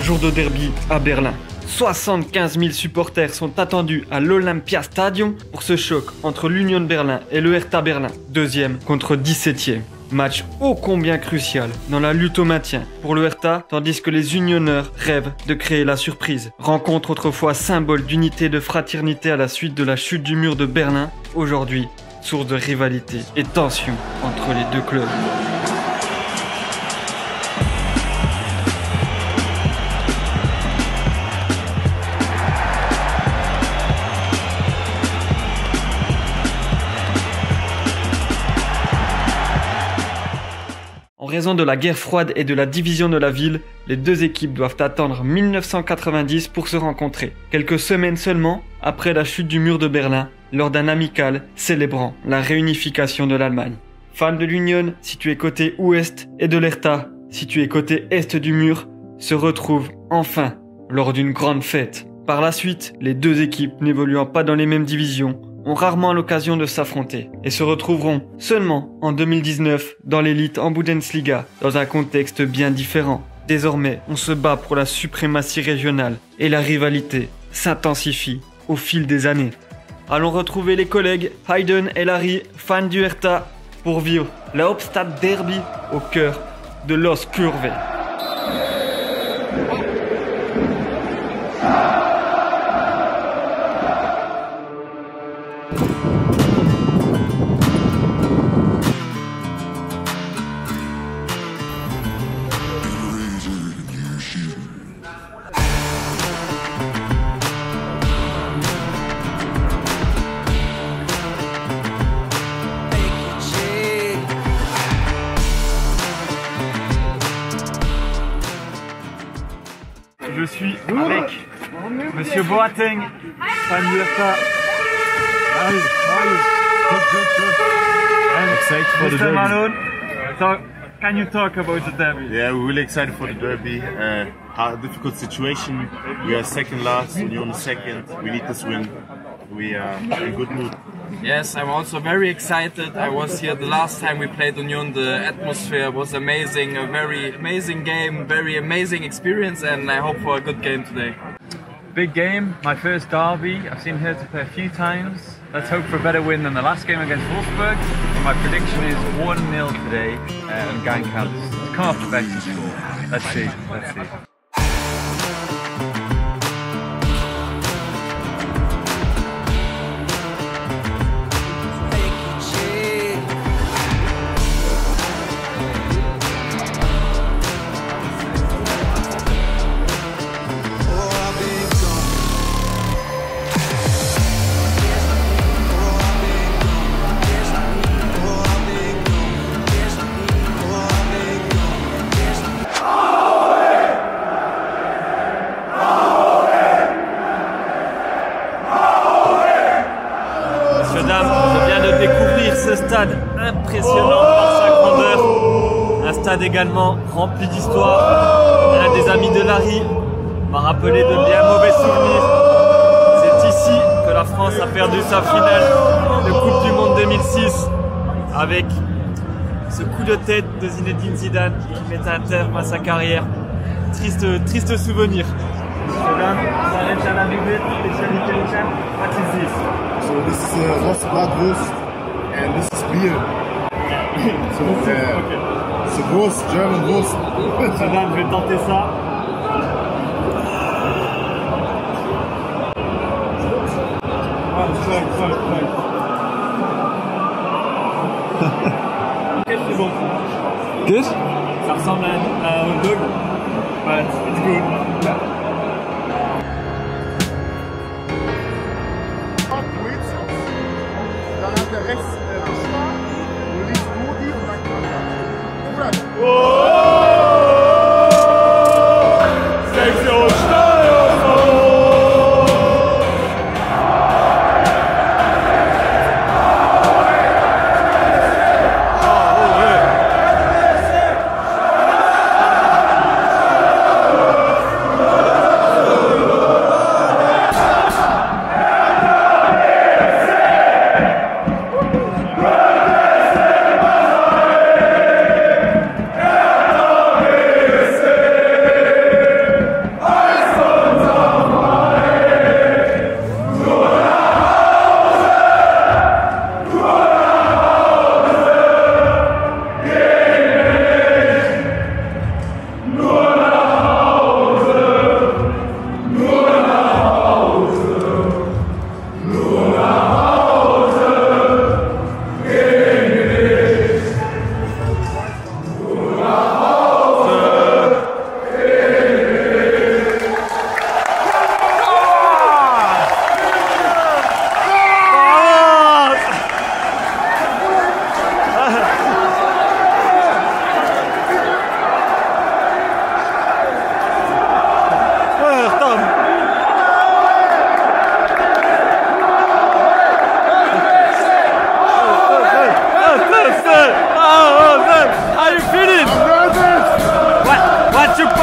jour de derby à Berlin. 75 000 supporters sont attendus à l'Olympiastadion pour ce choc entre l'Union Berlin et le Hertha Berlin, 2e contre 17e. Match ô combien crucial dans la lutte au maintien pour le Hertha, tandis que les Unionneurs rêvent de créer la surprise. Rencontre autrefois symbole d'unité et de fraternité à la suite de la chute du mur de Berlin, aujourd'hui source de rivalité et tension entre les deux clubs. En raison de la guerre froide et de la division de la ville, les deux équipes doivent attendre 1990 pour se rencontrer, quelques semaines seulement après la chute du mur de Berlin, lors d'un amical célébrant la réunification de l'Allemagne. Fans de l'Union, situé côté ouest, et de l'Hertha, situé côté est du mur, se retrouvent enfin lors d'une grande fête. Par la suite, les deux équipes n'évoluant pas dans les mêmes divisions ont rarement l'occasion de s'affronter et se retrouveront seulement en 2019 dans l'élite en Bundesliga, dans un contexte bien différent. Désormais, on se bat pour la suprématie régionale et la rivalité s'intensifie au fil des années. Allons retrouver les collègues Hayden et Larry, fans du Hertha, pour vivre la Hauptstadt Derby au cœur de Los Curve. Je suis avec Monsieur Boateng, fan du Hertha. I'm excited for the Mr. derby. Malone, can you talk about the derby? Yeah, we're really excited for the derby. A difficult situation. We are second last, Union second. We need this win. We are in good mood. Yes, I'm also very excited. I was here the last time we played Union. The atmosphere was amazing, a very amazing game, very amazing experience, and I hope for a good game today. Big game, my first derby. I've seen Hertha play a few times. Let's hope for a better win than the last game against Wolfsburg. My prediction is 1-0 today and Gankans to come off the bench and score. Let's see. Messieurs, dames, je viens de découvrir ce stade impressionnant par sa grandeur. Un stade également rempli d'histoire. Un des amis de Larry m'a rappelé de bien mauvais souvenirs. C'est ici que la France a perdu sa finale de Coupe du Monde 2006 avec ce coup de tête de Zinedine Zidane qui met un terme à sa carrière. Triste souvenir. Messieurs, dames, vous allez à l'arrivée, spécialité locale. What is this? So this is roast bratwurst and this is beer. So it's a roast, German roast. Madame, je vais tenter ça. Quel c'est bon. Good? Ça ressemble à un hot dog, but it's good. Dann hat der rechts Fischler, du links Rudi und dann Bruder.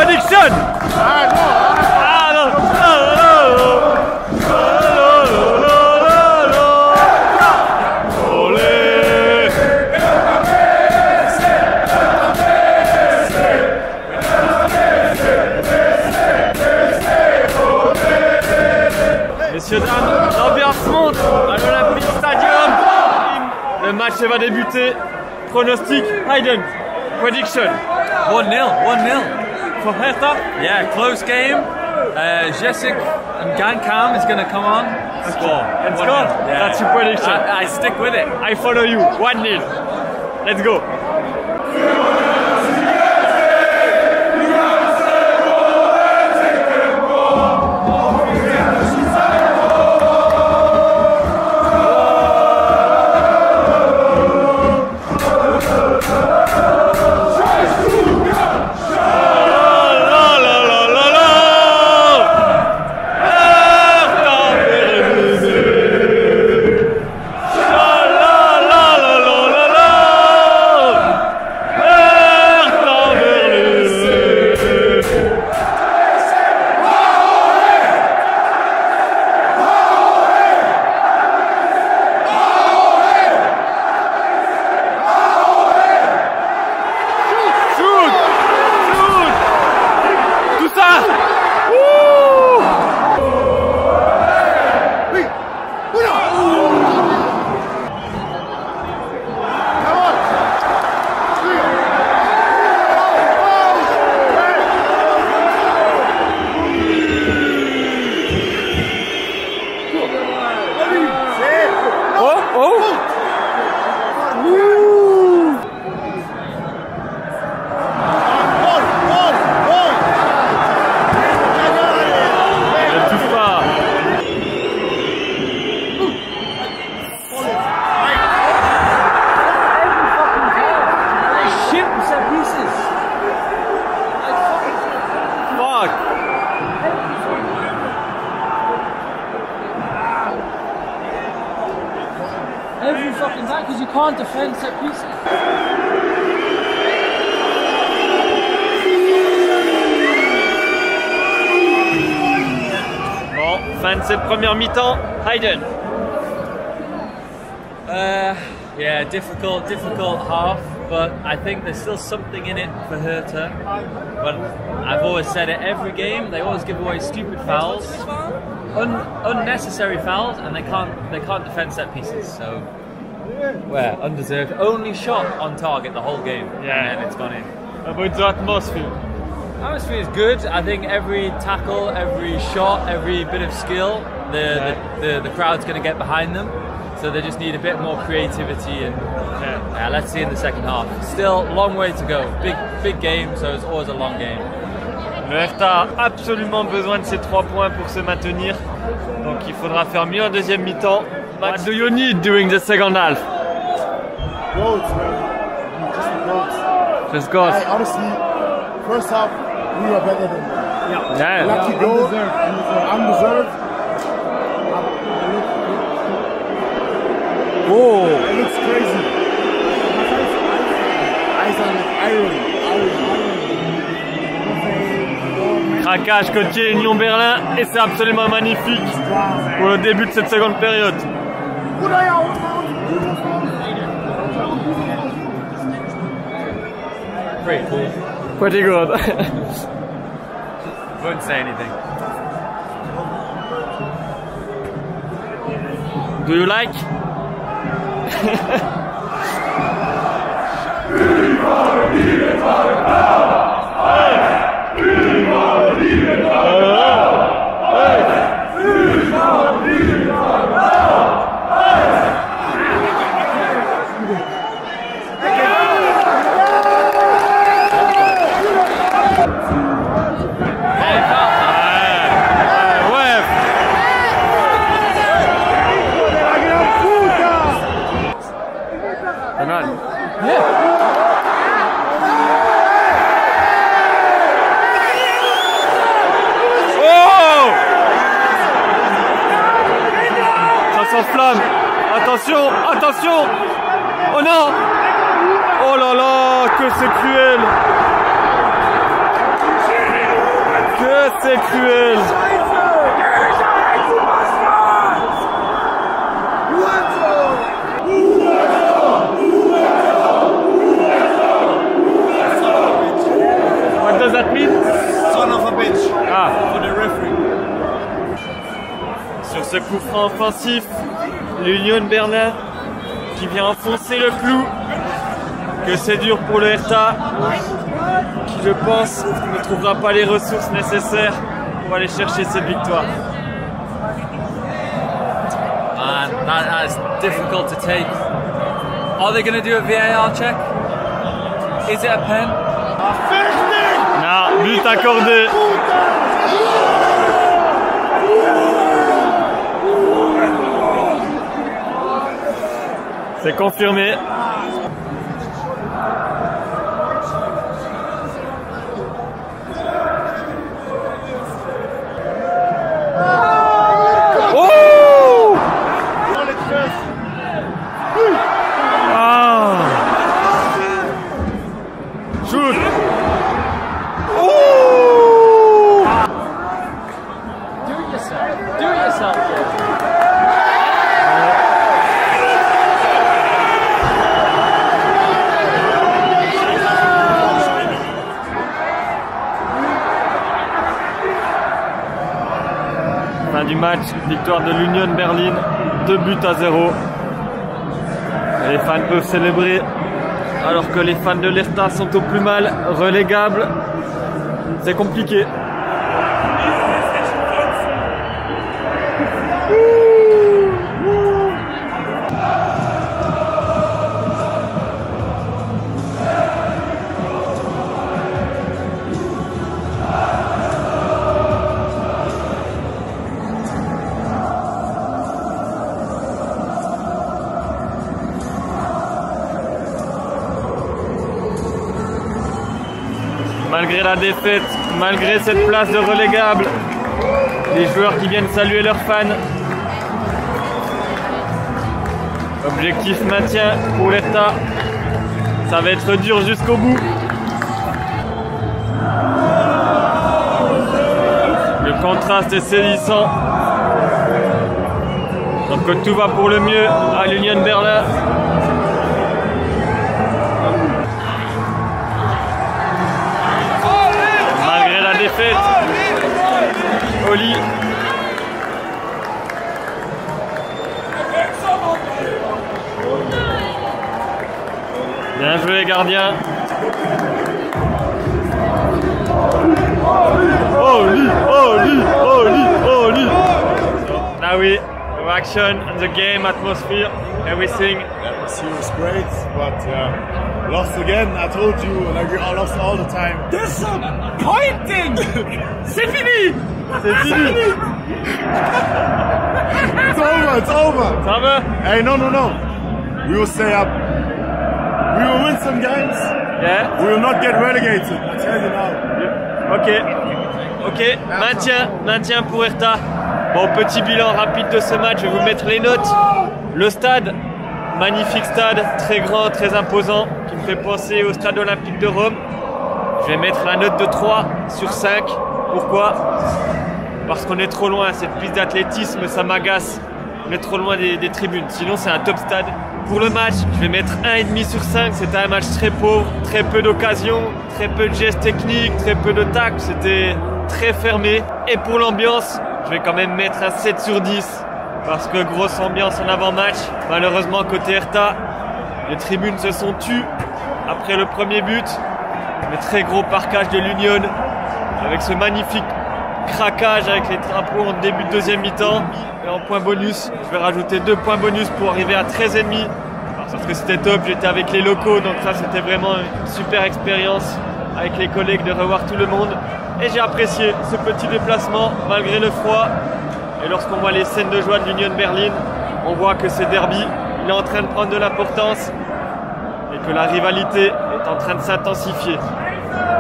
Prediction. Ah non. Messieurs, dames, l'ambiance monte à l'Olympic Stadium. Le match va débuter. Pronostic, Hayden. Prediction. 1-0, 1-0. For Hertha? Yeah, close game. Jessic and Gankam is going to come on. Score. And 1-0. score? Yeah. That's your prediction. I stick with it. I follow you. 1-0. Let's go. Every fucking time, because you can't defend set pieces. Bon, fin de cette première mi-temps. Hayden. Yeah, difficult half, but I think there's still something in it for Hertha. But I've always said it, every game they always give away stupid fouls, unnecessary fouls, and they can't defend set pieces. So, well, undeserved. Only shot on target the whole game, and then it's gone in. About the atmosphere. Atmosphere is good. I think every tackle, every shot, every bit of skill, the crowd's going to get behind them. So they just need a bit more creativity, and let's see in the second half. Still, long way to go. Big game, so it's always a long game. Le Hertha a absolument besoin de ces 3 points pour se maintenir. Donc il faudra faire mieux en deuxième mi-temps. What do you need during the second half? Goals, man. Just the goals. Just goals. Honestly, first half, we were better than them. Yeah. Lucky goal, undeserved. Oh. It looks crazy. Eyes on iron. Craquage côté Union Berlin et c'est absolument magnifique pour le début de cette seconde période. Pretty cool. Pretty good. Won't say anything. Do you like? Flamme. Attention, attention. Oh non. Oh là là, que c'est cruel. Que c'est cruel. What does that mean? Son of a bitch. Ah. For the referee. Sur ce coup franc offensif, l'Union Berlin qui vient enfoncer le clou. Que c'est dur pour le Hertha, qui je pense ne trouvera pas les ressources nécessaires pour aller chercher cette victoire. Man, that is difficult to take. Are they going to do a VAR check? Is it a pen? Non, but accordé. C'est confirmé. Oh! Ah! Shoot! Oh! Do it yourself. Do it yourself. Fin du match, victoire de l'Union Berlin, 2-0. Et les fans peuvent célébrer alors que les fans de l'Hertha sont au plus mal, relégables. C'est compliqué. Malgré la défaite, malgré cette place de relégable, les joueurs qui viennent saluer leurs fans. Objectif maintien pour l'Hertha. Ça va être dur jusqu'au bout. Le contraste est saisissant. Donc tout va pour le mieux à l'Union Berlin. Défaite. Oli. Bien joué, gardien. Oli, Oli, Oli, Oli. Now we action and the game atmosphere, everything. Atmosphere was great, but lost again. I told you, like we all lost all the time. There's some pointing! C'est fini! C'est fini. It's over, it's over. Ça va? Hey, no. We will stay up. We will win some games. Yeah. We will not get relegated. I tell you now. Ok, maintien pour Hertha. Bon, petit bilan rapide de ce match, je vais vous mettre les notes. Le stade, magnifique stade, très grand, très imposant, qui me fait penser au stade olympique de Rome. Je vais mettre la note de 3 sur 5. Pourquoi? Parce qu'on est trop loin, cette piste d'athlétisme, ça m'agace. On est trop loin des tribunes, sinon c'est un top stade. Pour le match, je vais mettre 1,5 sur 5. C'était un match très pauvre, très peu d'occasions, très peu de gestes techniques, très peu de tacles. C'était très fermé. Et pour l'ambiance, je vais quand même mettre un 7 sur 10. Parce que grosse ambiance en avant-match. Malheureusement, côté Hertha, les tribunes se sont tues après le premier but. Le très gros parquage de l'Union, avec ce magnifique craquage avec les drapeaux en début de deuxième mi-temps. Et en point bonus, je vais rajouter 2 points bonus pour arriver à 13,5. Parce que c'était top, j'étais avec les locaux, donc ça c'était vraiment une super expérience avec les collègues de revoir tout le monde. Et j'ai apprécié ce petit déplacement malgré le froid. Et lorsqu'on voit les scènes de joie de l'Union Berlin, on voit que ce derby, il est en train de prendre de l'importance et que la rivalité est en train de s'intensifier.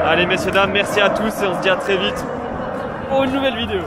Allez messieurs, dames, merci à tous et on se dit à très vite pour une nouvelle vidéo.